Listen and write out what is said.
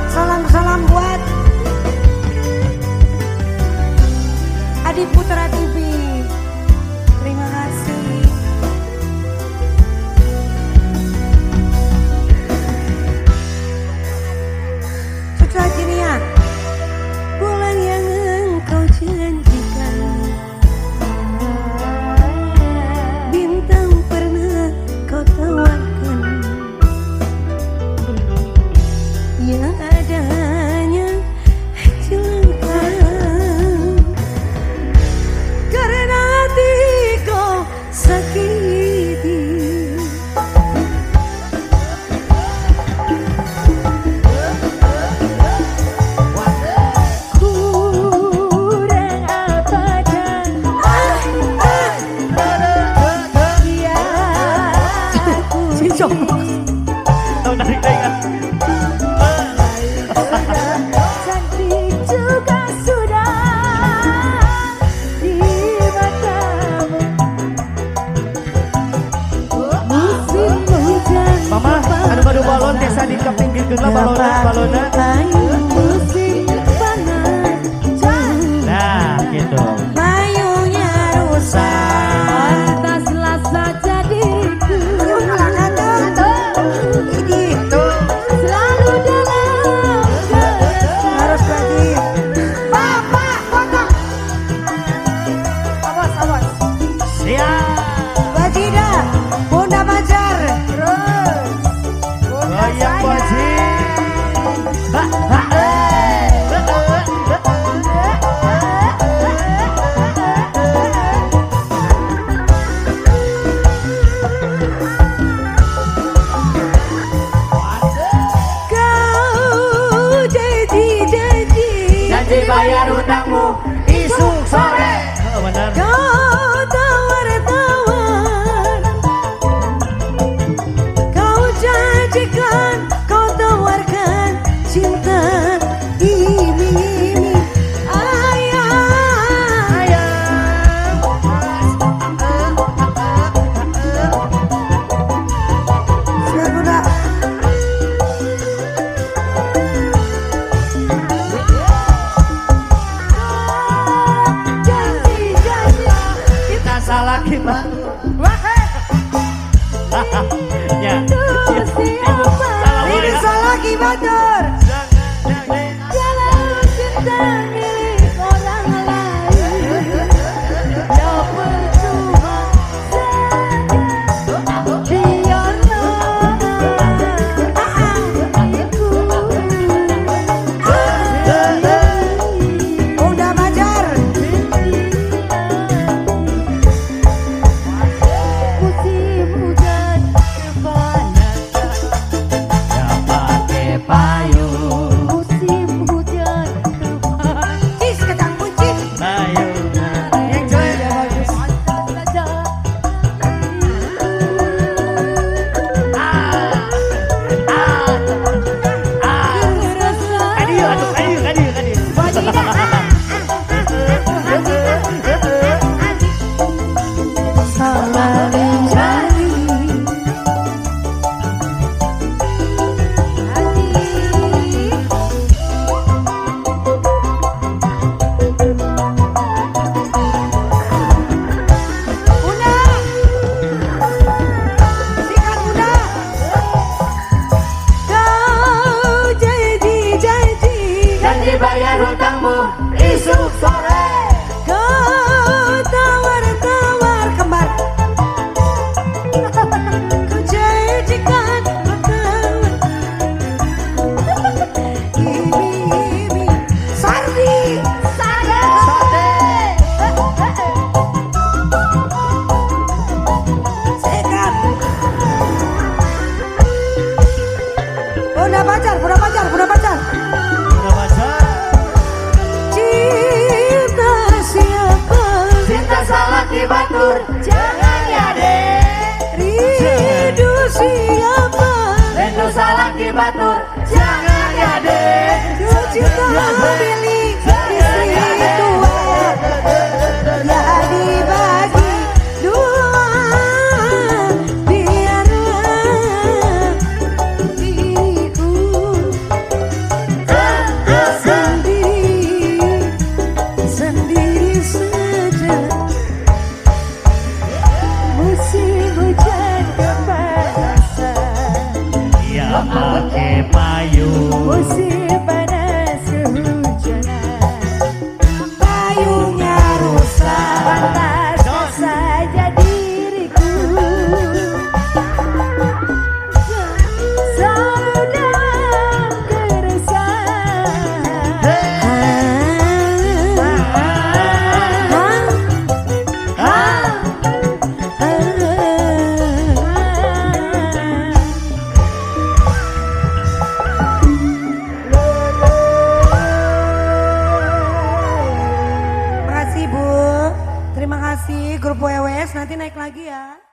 Salam-salam buat Adi Putra TV. Terima kasih. Sutra Jinia, bulan yang engkau janjikan, bintang pernah kau tawarkan, yang ada hanya celaka, karena hati kau sakiti. Kurang apa dan ya aku cantik juga sudah di matamu. Musim hujan Mama, anu madu balon desa di kepinggir geula balona. musim panas Nah, gitu. mayunya rusak, pantaslah saja diriku selalu dalam harus lagi. Bapak potong. Awas. Siap. Bajida, Bunda Majar, terus Goyang boji. kau janji Bayar hutangmu isuk sore. Oh, benar. kau tawar-tawar, kau janjikan, kau tawarkan cinta ini Kita salah kita. Ya. ini salah kibatur. Jangan cinta milik orang lain, ya percuma saja, biarlah aku. Udah Majar. Musim hujan kebanyakan, Ya pakai payung. musim hujan kebanyakan. Cis ketang kunci. Payung. Yang jelek ya bagus. Saja. Salah mencari Bunda, sikat Bunda. Kau janji Bayar hutangmu isuk sore. kau tawar-tawar kembar. Kau janjikan kau tawar. Ini Sardi, sekat. Bunda pacar. Udah baca. Cinta siapa? Cinta salah dibatur. Jangan ya dek. Rindu siapa? Rindu salah dibatur. Jangan ya deh. Cinta milik istri dua, ya dibagi dua. Biarlah diriku pakai payung. musim panas kehujanan, Payungnya rusak. pantas saja diriku selalu dalam keresahan. Terima kasih Bu. Terima kasih grup WWS, nanti naik lagi ya.